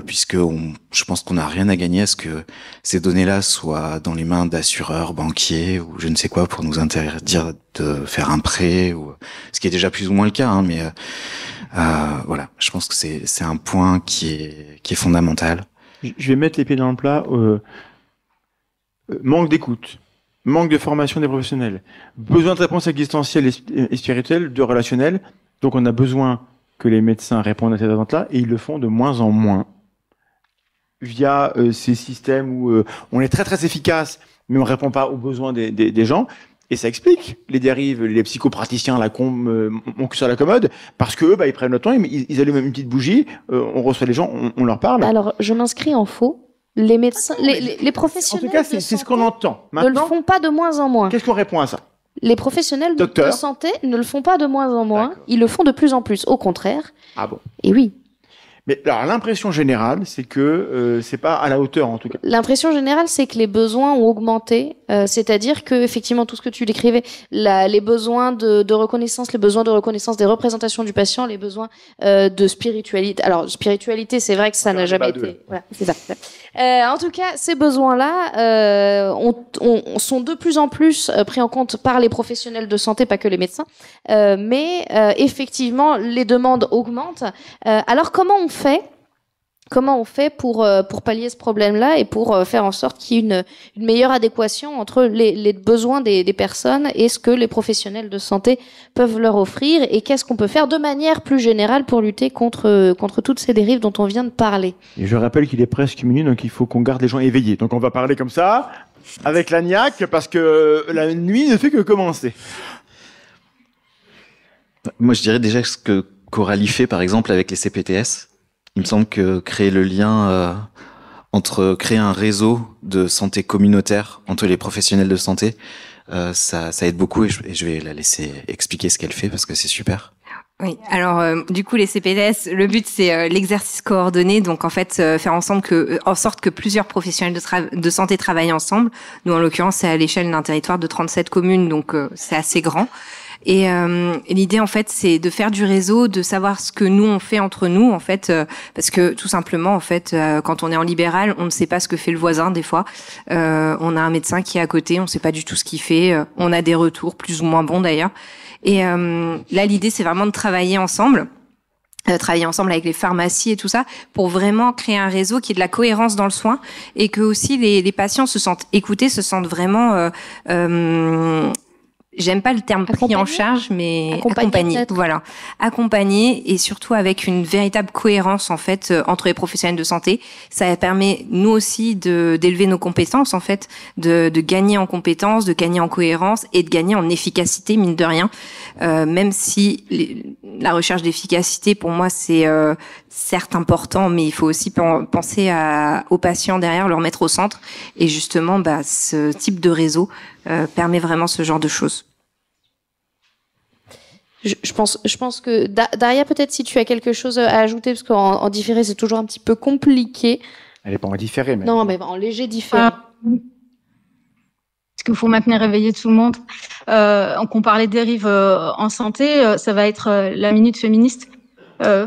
puisque je pense qu'on n'a rien à gagner à ce que ces données-là soient dans les mains d'assureurs, banquiers ou je ne sais quoi pour nous interdire de faire un prêt, ou ce qui est déjà plus ou moins le cas. Mais voilà, je pense que c'est un point qui est fondamental. Je vais mettre les pieds dans le plat. Manque d'écoute, manque de formation des professionnels, besoin de réponses existentielles et spirituelles, de relationnelles. Donc on a besoin que les médecins répondent à ces attentes-là, et ils le font de moins en moins via ces systèmes où on est très très efficace, mais on répond pas aux besoins des gens. Et ça explique les dérives. Les psychopraticiens là ont que sur la commode parce que ils prennent le temps, ils allument une petite bougie, on reçoit les gens, on leur parle. Alors je m'inscris en faux. Les médecins, les professionnels. En tout cas, c'est ce qu'on entend. Maintenant, ne le font pas de moins en moins. Qu'est-ce qu'on répond à ça? Les professionnels de santé ne le font pas de moins en moins. Ils le font de plus en plus. Au contraire. Ah bon? Et oui. Mais alors l'impression générale, c'est que c'est pas à la hauteur en tout cas. L'impression générale, c'est que les besoins ont augmenté, c'est-à-dire que effectivement tout ce que tu décrivais, les besoins de reconnaissance, les besoins de reconnaissance des représentations du patient, les besoins de spiritualité. Alors spiritualité, c'est vrai que ça n'a jamais été. Voilà, c'est ça. En tout cas, ces besoins-là sont de plus en plus pris en compte par les professionnels de santé, pas que les médecins. Mais effectivement, les demandes augmentent. Alors comment on fait pour pallier ce problème-là et pour faire en sorte qu'il y ait une meilleure adéquation entre les besoins des personnes et ce que les professionnels de santé peuvent leur offrir, et qu'est-ce qu'on peut faire de manière plus générale pour lutter contre toutes ces dérives dont on vient de parler. Et je rappelle qu'il est presque minuit, donc il faut qu'on garde les gens éveillés. Donc on va parler comme ça, avec la niaque, parce que la nuit ne fait que commencer. Moi, je dirais déjà ce que Coralie fait, par exemple, avec les CPTS. Il me semble que créer le lien entre créer un réseau de santé communautaire entre les professionnels de santé, ça aide beaucoup, et je vais la laisser expliquer ce qu'elle fait parce que c'est super. Oui, alors du coup les CPTS, le but c'est l'exercice coordonné, donc en fait faire en sorte que plusieurs professionnels de santé travaillent ensemble. Nous en l'occurrence c'est à l'échelle d'un territoire de 37 communes, donc c'est assez grand. Et l'idée en fait c'est de faire du réseau, de savoir ce que nous on fait entre nous en fait, parce que tout simplement en fait quand on est en libéral on ne sait pas ce que fait le voisin des fois. On a un médecin qui est à côté, on ne sait pas du tout ce qu'il fait, on a des retours plus ou moins bons d'ailleurs. Et là l'idée c'est vraiment de travailler ensemble avec les pharmacies et tout ça pour vraiment créer un réseau qui ait de la cohérence dans le soin, et que aussi les patients se sentent écoutés, se sentent vraiment j'aime pas le terme pris en charge, mais accompagné. Voilà. Accompagné, et surtout avec une véritable cohérence, en fait, entre les professionnels de santé. Ça permet, nous aussi, d'élever nos compétences, en fait, de gagner en compétences, de gagner en cohérence et de gagner en efficacité, mine de rien. Même si la recherche d'efficacité, pour moi, c'est certes important, mais il faut aussi penser aux patients derrière, leur mettre au centre. Et justement, ce type de réseau permet vraiment ce genre de choses. Je pense que Daria, peut-être si tu as quelque chose à ajouter, parce qu'en différé c'est toujours un petit peu compliqué. Elle n'est pas en différé, mais non, mais en léger différé. Parce qu'il faut maintenir réveillé tout le monde. Qu'on parlait de dérives en santé, ça va être la minute féministe.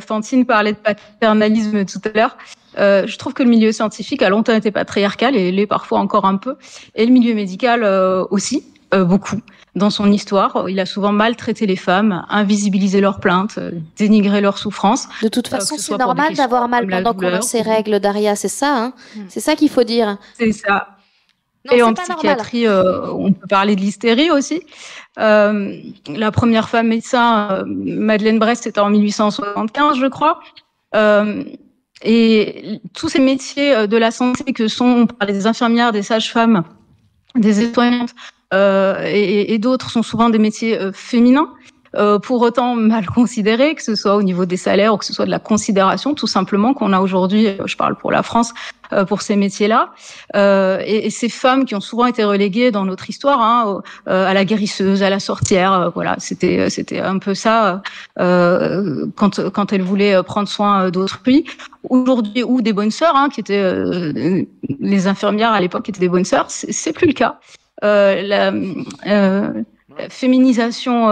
Fantine parlait de paternalisme tout à l'heure. Je trouve que le milieu scientifique a longtemps été patriarcal et l'est parfois encore un peu. Et le milieu médical aussi, beaucoup. Dans son histoire, il a souvent maltraité les femmes, invisibilisé leurs plaintes, dénigré leurs souffrances. De toute façon, c'est normal d'avoir mal pendant qu'on a ses règles, Daria, c'est ça, hein. C'est ça qu'il faut dire. C'est ça. Et en psychiatrie, on peut parler de l'hystérie aussi. La première femme médecin, Madeleine Brest, c'était en 1875, je crois. Et tous ces métiers de la santé que sont, on parle des infirmières, des sages-femmes, des aides-soignantes et d'autres sont souvent des métiers féminins. Pour autant mal considérés, que ce soit au niveau des salaires ou que ce soit de la considération, tout simplement, qu'on a aujourd'hui, je parle pour la France, pour ces métiers-là. Et ces femmes qui ont souvent été reléguées dans notre histoire, à la guérisseuse, à la sorcière, voilà, c'était un peu ça quand elles voulaient prendre soin d'autrui. Aujourd'hui, ou des bonnes sœurs, qui étaient les infirmières à l'époque, qui étaient des bonnes sœurs, c'est plus le cas. La féminisation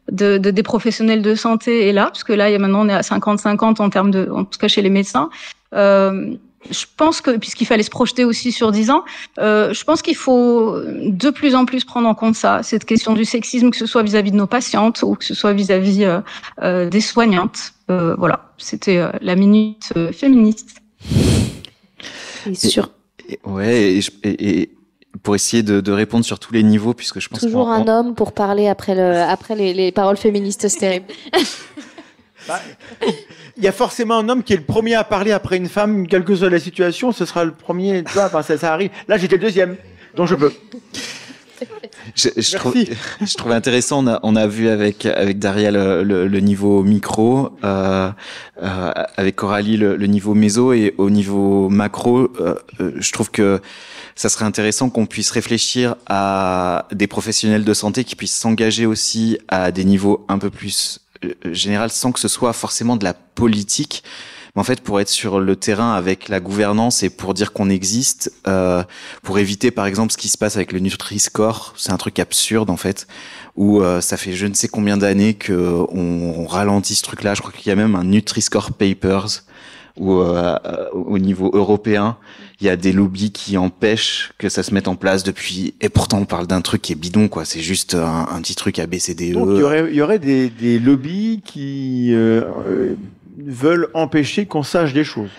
des professionnels de santé est là, parce que là, maintenant, on est à 50-50 en termes de, en tout cas chez les médecins. Je pense que, puisqu'il fallait se projeter aussi sur 10 ans, je pense qu'il faut de plus en plus prendre en compte ça, cette question du sexisme, que ce soit vis-à-vis de nos patientes ou que ce soit vis-à-vis des soignantes. Voilà, c'était la minute féministe. Et pour essayer de répondre sur tous les niveaux, puisque je pense toujours un homme pour parler après les paroles féministes, c'est terrible. Il y a forcément un homme qui est le premier à parler après une femme, quelle que soit la situation, ce sera le premier. Tu vois, ça arrive. Là, j'étais le deuxième, donc je peux. Je trouvais intéressant, on a vu avec Daria le niveau micro, avec Coralie le niveau méso, et au niveau macro, je trouve que ça serait intéressant qu'on puisse réfléchir à des professionnels de santé qui puissent s'engager aussi à des niveaux un peu plus général, sans que ce soit forcément de la politique, mais en fait pour être sur le terrain avec la gouvernance et pour dire qu'on existe, pour éviter par exemple ce qui se passe avec le Nutri-Score. C'est un truc absurde en fait, où ça fait je ne sais combien d'années que on ralentit ce truc-là. Je crois qu'il y a même un Nutri-Score Papers où au niveau européen, il y a des lobbies qui empêchent que ça se mette en place depuis. Et pourtant, on parle d'un truc qui est bidon, quoi. C'est juste un petit truc ABCDE. Donc, il y aurait des lobbies qui veulent empêcher qu'on sache des choses.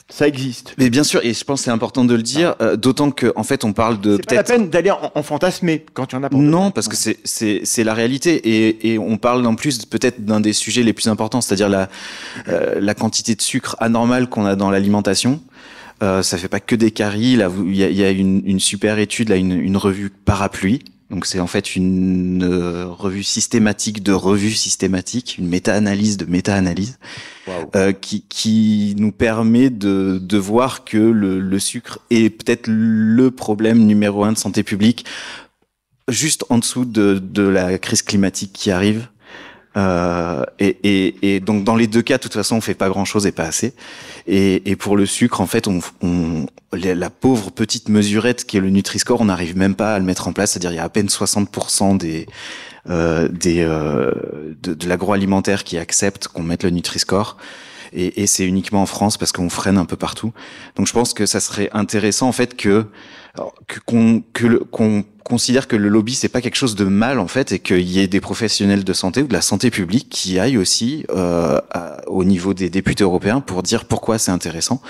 Ça existe. Mais bien sûr, et je pense que c'est important de le dire, d'autant que en fait, on parle de c'est pas la peine d'aller en fantasmer quand il y en a pas. Non, parce que c'est la réalité, et on parle en plus peut-être d'un des sujets les plus importants, c'est-à-dire la quantité de sucre anormale qu'on a dans l'alimentation. Ça fait pas que des caries. Là, il y a une super étude, là, une revue Parapluie. Donc c'est en fait une revue systématique de revues systématiques, une méta-analyse de méta-analyse, qui nous permet de voir que le sucre est peut-être le problème numéro 1 de santé publique, juste en dessous de la crise climatique qui arrive. Et donc dans les deux cas, de toute façon, on fait pas grand-chose et pas assez. Et pour le sucre, en fait, la pauvre petite mesurette qui est le Nutri-Score, on n'arrive même pas à le mettre en place. C'est-à-dire, il y a à peine 60% de l'agroalimentaire qui accepte qu'on mette le Nutri-Score. Et c'est uniquement en France parce qu'on freine un peu partout. Donc je pense que ça serait intéressant en fait qu'on considère que le lobby c'est pas quelque chose de mal en fait, et qu'il y ait des professionnels de santé ou de la santé publique qui aillent aussi au niveau des députés européens pour dire pourquoi c'est intéressant,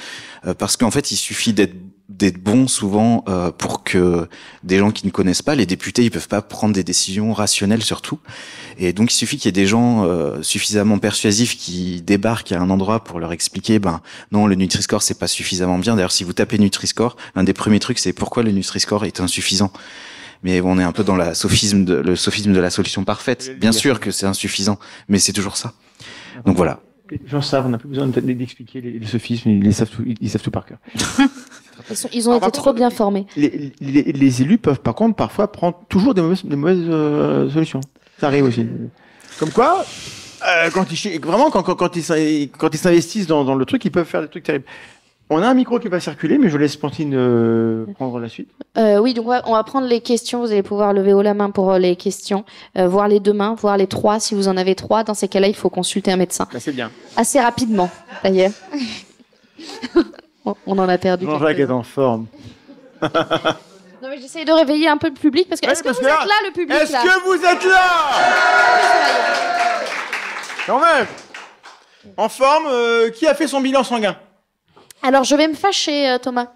parce qu'en fait il suffit d'être bon souvent pour que des gens qui ne connaissent pas, les députés ils peuvent pas prendre des décisions rationnelles surtout, et donc il suffit qu'il y ait des gens suffisamment persuasifs qui débarquent à un endroit pour leur expliquer non, le Nutri-Score c'est pas suffisamment bien. D'ailleurs si vous tapez Nutri-Score, l'un des premiers trucs c'est pourquoi le Nutri-Score est insuffisant. Mais on est un peu dans le sophisme de la solution parfaite. Bien sûr que c'est insuffisant, mais c'est toujours ça. Donc voilà. Les gens savent, on n'a plus besoin d'expliquer les sophismes, ils savent tout par cœur. Ils ont été trop bien formés. Les élus peuvent par contre parfois prendre toujours des mauvaises solutions. Ça arrive aussi. Comme quoi, quand ils s'investissent dans le truc, ils peuvent faire des trucs terribles. On a un micro qui va circuler, mais je laisse Pantine prendre la suite. Oui, donc on va prendre les questions. Vous allez pouvoir lever haut la main pour les questions, voir les 2 mains, voir les 3 si vous en avez 3. Dans ces cas-là, il faut consulter un médecin. C'est bien. Assez rapidement, d'ailleurs. On en a perdu. Jean-Jacques est en forme. Non, mais j'essaye de réveiller un peu le public parce que. Est-ce que vous êtes là, le public? Est-ce que vous êtes là? Quand même. En forme. Qui a fait son bilan sanguin? Alors, je vais me fâcher, Thomas.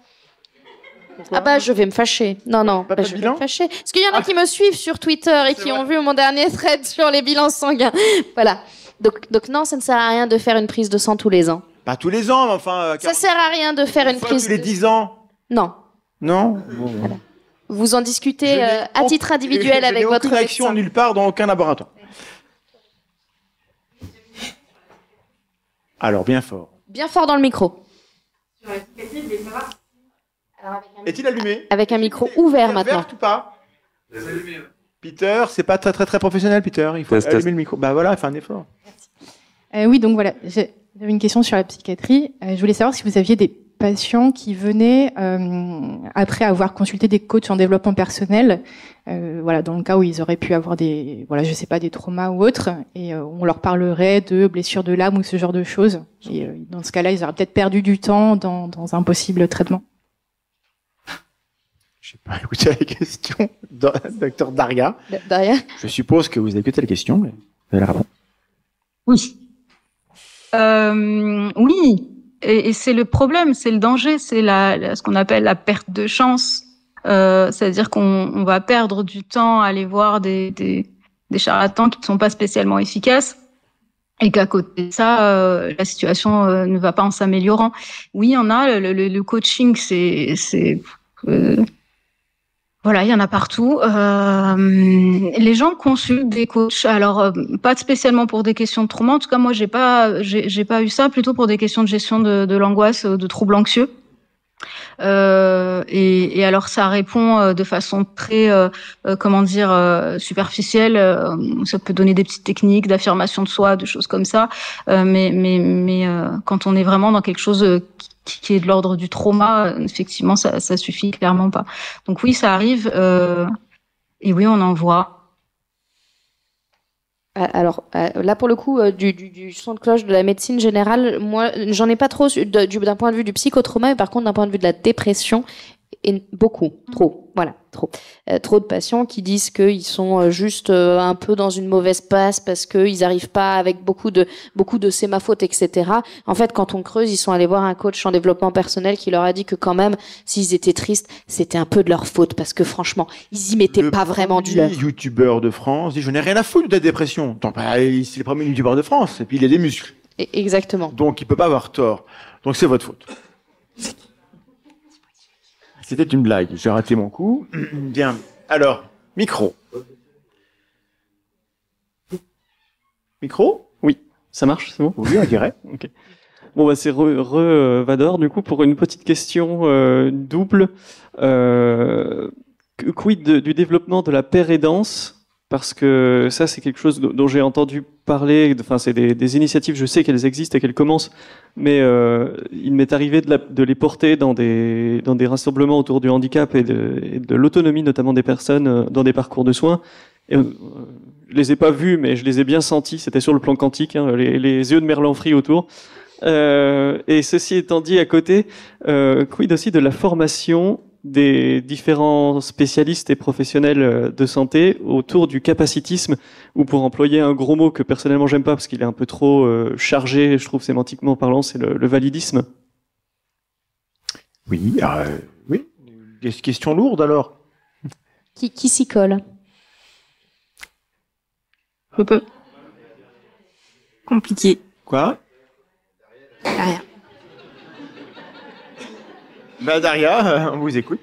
Ah bah je vais me fâcher. Non, Pas de je vais bilan me fâcher. Parce qu'il y en a qui me suivent sur Twitter et qui ont vu mon dernier thread sur les bilans sanguins. Voilà. Donc non, ça ne sert à rien de faire une prise de sang tous les ans. Pas tous les ans, mais enfin... Ça sert à rien de faire une prise tous les 10 ans. Non. Non. Voilà. Vous en discutez à titre individuel avec votre aucune action médecin. nulle part dans aucun laboratoire. Alors, bien fort. Bien fort dans le micro. Est-il allumé? Avec un micro ouvert maintenant. Verte ou pas? Peter, c'est pas très très très professionnel, Peter. Il faut allumer le micro. Bah voilà, fais un effort. Oui, donc voilà, j'avais une question sur la psychiatrie. Je voulais savoir si vous aviez des patients qui venaient après avoir consulté des coachs en développement personnel, voilà, dans le cas où ils auraient pu avoir des, voilà, je sais pas, des traumas ou autres, et on leur parlerait de blessures de l'âme ou ce genre de choses. Et dans ce cas-là, ils auraient peut-être perdu du temps dans un possible traitement. Je n'ai pas écouté la question, docteur Daria. Daria. Je suppose que vous avez écouté la question, mais vous avez la réponse. Oui. Oui. Et c'est le problème, c'est le danger, c'est ce qu'on appelle la perte de chance. C'est-à-dire qu'on va perdre du temps à aller voir des charlatans qui ne sont pas spécialement efficaces. Et qu'à côté de ça, la situation ne va pas en s'améliorant. Oui, il y en a. Le coaching, voilà, il y en a partout. Les gens consultent des coachs. Alors, pas spécialement pour des questions de trauma. En tout cas, moi, j'ai pas eu ça. Plutôt pour des questions de gestion de l'angoisse, de troubles anxieux. Et alors, ça répond de façon très, superficielle. Ça peut donner des petites techniques d'affirmation de soi, de choses comme ça. Mais quand on est vraiment dans quelque chose qui est de l'ordre du trauma, effectivement, ça suffit clairement pas. Donc oui, ça arrive, et oui, on en voit. Alors là, pour le coup, du son de cloche de la médecine générale, moi, j'en ai pas trop d'un point de vue du psychotrauma, mais par contre, d'un point de vue de la dépression, et beaucoup, trop, voilà, trop. Trop de patients qui disent qu'ils sont juste un peu dans une mauvaise passe parce qu'ils n'arrivent pas avec beaucoup de c'est ma faute, etc. En fait, quand on creuse, ils sont allés voir un coach en développement personnel qui leur a dit que quand même, s'ils étaient tristes, c'était un peu de leur faute parce que franchement, ils y mettaient pas vraiment du leur. Le youtubeur de France dit je n'ai rien à foutre de la dépression. Tant pas, c'est le premier youtubeur de France et puis il a des muscles. Exactement. Donc il peut pas avoir tort. Donc c'est votre faute. C'était une blague, j'ai raté mon coup. Bien. Alors, micro. Micro? Oui, ça marche, c'est bon? Oui, on dirait. Ok. Bon, bah, c'est Vador, du coup, pour une petite question double. Quid du développement de la pérédance? Parce que ça, c'est quelque chose dont j'ai entendu parler. Enfin, c'est des initiatives, je sais qu'elles existent et qu'elles commencent, mais il m'est arrivé de les porter dans des rassemblements autour du handicap et de l'autonomie, notamment des personnes dans des parcours de soins. Et, je les ai pas vus, mais je les ai bien sentis. C'était sur le plan quantique, hein, les yeux de Merlan-Free autour. Et ceci étant dit à côté, quid aussi de la formation des différents spécialistes et professionnels de santé autour du capacitisme, ou pour employer un gros mot que personnellement j'aime pas parce qu'il est un peu trop chargé, je trouve sémantiquement parlant, c'est le validisme. Oui, oui. Question lourde alors. Qui s'y colle? Un peu compliqué. Quoi? Derrière. Bah Daria, on vous écoute.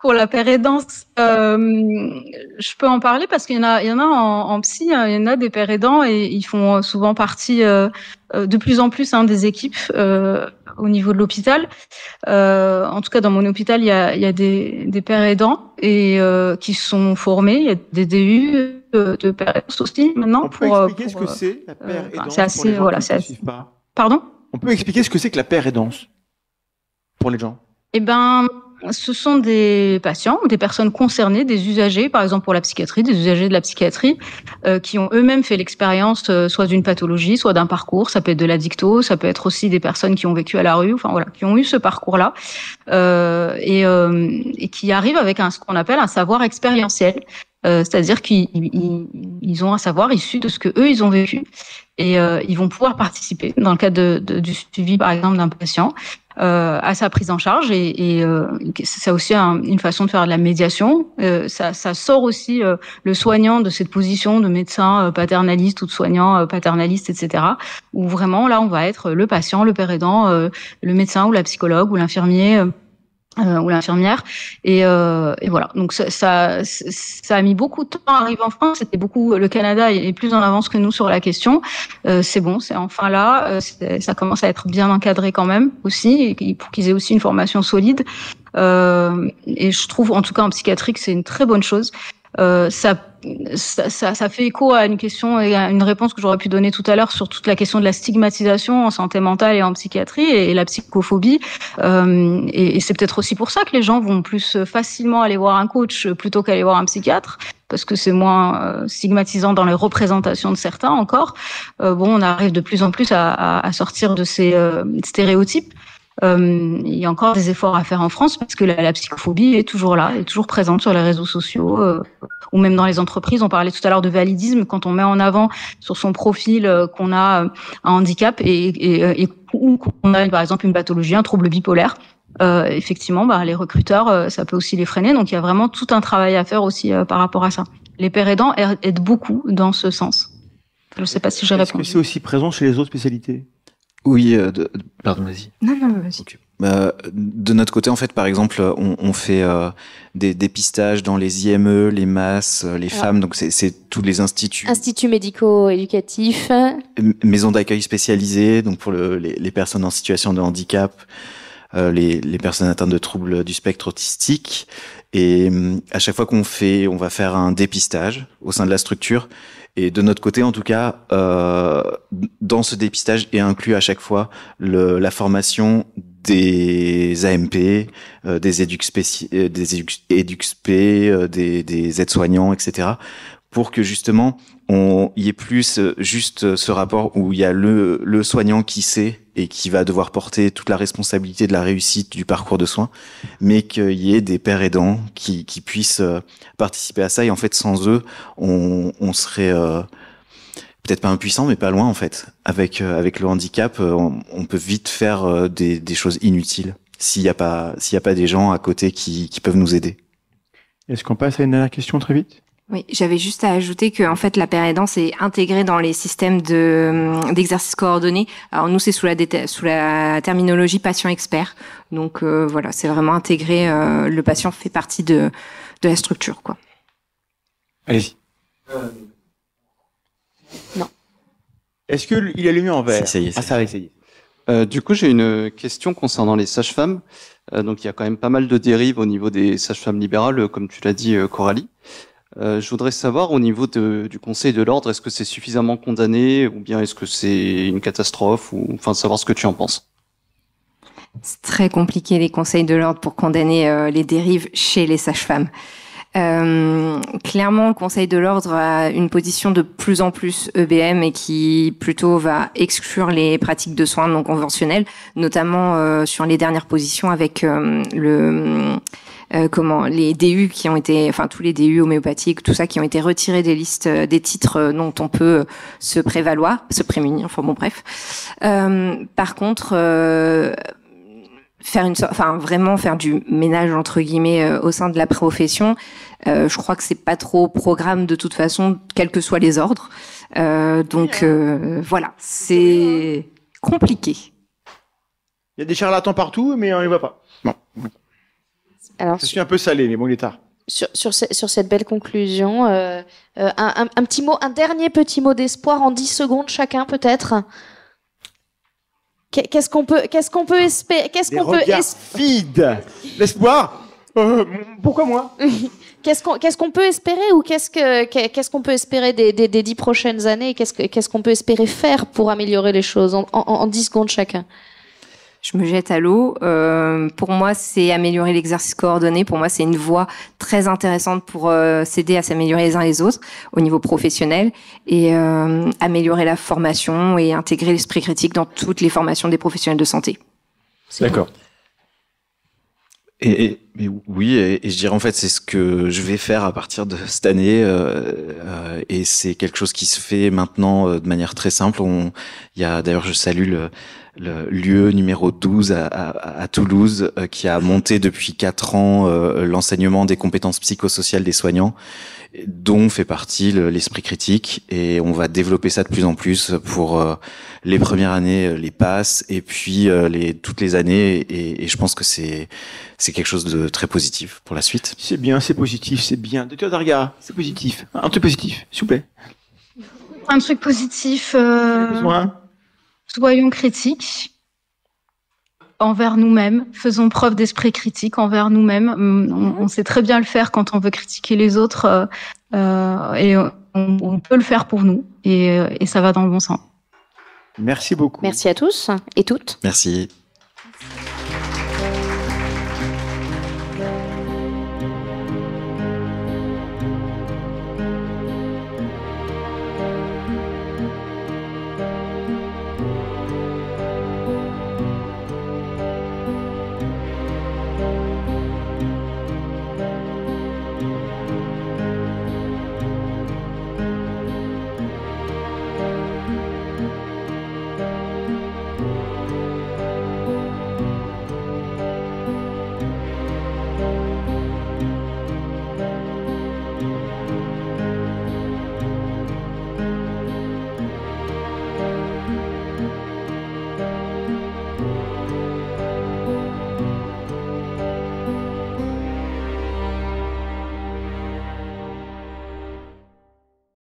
Pour la pérédance, je peux en parler parce qu'il y en a en psy, il y en a des pérédants et ils font souvent partie de plus en plus des équipes au niveau de l'hôpital. En tout cas, dans mon hôpital, il y a des pérédants et qui sont formés. Il y a des DU de pérédance aussi maintenant. On peut expliquer ce que c'est la pérédance? C'est assez, voilà, c'est assez. Pardon? On peut expliquer ce que c'est que la pérédance pour les gens? Eh ben, ce sont des patients ou des personnes concernées, des usagers, par exemple pour la psychiatrie, des usagers de la psychiatrie, qui ont eux-mêmes fait l'expérience soit d'une pathologie, soit d'un parcours. Ça peut être de l'addicto, ça peut être aussi des personnes qui ont vécu à la rue, enfin voilà, qui ont eu ce parcours-là, et qui arrivent avec ce qu'on appelle un savoir expérientiel. C'est-à-dire qu'ils ont un savoir issu de ce que eux ils ont vécu et ils vont pouvoir participer dans le cadre du suivi par exemple d'un patient à sa prise en charge et c'est aussi une façon de faire de la médiation. Ça sort aussi le soignant de cette position de médecin paternaliste ou de soignant paternaliste, etc. Où vraiment là on va être le patient, le père aidant, le médecin ou la psychologue ou l'infirmier. Ou l'infirmière et voilà, donc ça a mis beaucoup de temps à arriver en France. Le Canada est plus en avance que nous sur la question. C'est bon, c'est enfin là, ça commence à être bien encadré quand même aussi, pour qu'ils aient aussi une formation solide, et je trouve en tout cas en psychiatrie que c'est une très bonne chose. Ça fait écho à une question et à une réponse que j'aurais pu donner tout à l'heure sur toute la question de la stigmatisation en santé mentale et en psychiatrie et la psychophobie. Et c'est peut-être aussi pour ça que les gens vont plus facilement aller voir un coach plutôt qu'aller voir un psychiatre, parce que c'est moins stigmatisant dans les représentations de certains encore. On arrive de plus en plus à sortir de ces stéréotypes. Il y a encore des efforts à faire en France parce que la psychophobie est toujours là, est toujours présente sur les réseaux sociaux ou même dans les entreprises. On parlait tout à l'heure de validisme, quand on met en avant sur son profil qu'on a un handicap ou qu'on a par exemple une pathologie, un trouble bipolaire. Effectivement, les recruteurs, ça peut aussi les freiner. Donc il y a vraiment tout un travail à faire aussi par rapport à ça. Les pères aidants aident beaucoup dans ce sens. Je ne sais pas si j'ai répondu. Est-ce que c'est aussi présent chez les autres spécialités ? Oui, pardon, vas-y. Non, vas-y. Okay. De notre côté, en fait, par exemple, on fait des dépistages dans les IME, les MAS, les femmes, donc c'est tous les instituts. Instituts médico-éducatifs. Maisons d'accueil spécialisées, donc pour les personnes en situation de handicap, les personnes atteintes de troubles du spectre autistique. Et à chaque fois on va faire un dépistage au sein de la structure. Et de notre côté, en tout cas, dans ce dépistage est inclus à chaque fois la formation des AMP, des éduc-spé, des aides-soignants, etc. pour que justement il y ait plus juste ce rapport où il y a le soignant qui sait et qui va devoir porter toute la responsabilité de la réussite du parcours de soins, mais qu'il y ait des pères aidants qui puissent participer à ça. Et en fait, sans eux, on serait peut-être pas impuissant, mais pas loin en fait. Avec le handicap, on peut vite faire des choses inutiles s'il y a pas des gens à côté qui peuvent nous aider. Est-ce qu'on passe à une dernière question très vite ? Oui, j'avais juste à ajouter que en fait la paire aidance est intégrée dans les systèmes d'exercice coordonné. Alors nous c'est sous la terminologie patient expert. Donc voilà, c'est vraiment intégré. Le patient fait partie de la structure, quoi. Allez-y. Non. Est-ce que il a allumé en vert ? Ça y est. Ah, ça va essayer. Du coup, j'ai une question concernant les sages-femmes. Donc il y a quand même pas mal de dérives au niveau des sages-femmes libérales, comme tu l'as dit, Coralie. Je voudrais savoir au niveau du Conseil de l'ordre, est-ce que c'est suffisamment condamné ou bien est-ce que c'est une catastrophe ou enfin savoir ce que tu en penses. C'est très compliqué les conseils de l'ordre pour condamner les dérives chez les sages-femmes. Clairement, le Conseil de l'ordre a une position de plus en plus EBM et qui plutôt va exclure les pratiques de soins non conventionnels, notamment sur les dernières positions avec les DU qui ont été, enfin tous les DU homéopathiques, tout ça qui ont été retirés des listes des titres dont on peut se prémunir. Enfin bon, bref. Par contre, vraiment faire du ménage entre guillemets au sein de la profession, je crois que c'est pas trop programme de toute façon, quels que soient les ordres. Voilà, c'est compliqué. Il y a des charlatans partout, mais on les voit pas. Bon. Alors, je suis un peu salé, mais bon, il est tard. Sur cette belle conclusion, un petit mot, un dernier petit mot d'espoir en 10 secondes chacun peut-être. Qu'est-ce qu'on peut espérer? Vide. L'espoir. Pourquoi moi? Qu'est-ce qu'on peut espérer ou qu'est-ce qu'on peut espérer des 10 prochaines années? Qu'est-ce qu'on peut espérer faire pour améliorer les choses en 10 secondes chacun? Je me jette à l'eau. Pour moi, c'est améliorer l'exercice coordonné. Pour moi, c'est une voie très intéressante pour s'aider à s'améliorer les uns les autres au niveau professionnel et améliorer la formation et intégrer l'esprit critique dans toutes les formations des professionnels de santé. D'accord. Et Mais oui, et je dirais en fait c'est ce que je vais faire à partir de cette année, et c'est quelque chose qui se fait maintenant de manière très simple. Il y a d'ailleurs, je salue le lieu numéro 12 à Toulouse, qui a monté depuis 4 ans l'enseignement des compétences psychosociales des soignants, dont fait partie l'esprit critique, et on va développer ça de plus en plus pour les premières années, les passes, et puis toutes les années, et je pense que c'est quelque chose de très positif pour la suite. C'est bien, c'est positif, c'est bien. Docteur Darga, c'est positif. Un truc positif, s'il vous plaît. Un truc positif. Soyons critiques envers nous-mêmes, faisons preuve d'esprit critique envers nous-mêmes. On sait très bien le faire quand on veut critiquer les autres, et on peut le faire pour nous, et ça va dans le bon sens. Merci beaucoup. Merci à tous et toutes. Merci.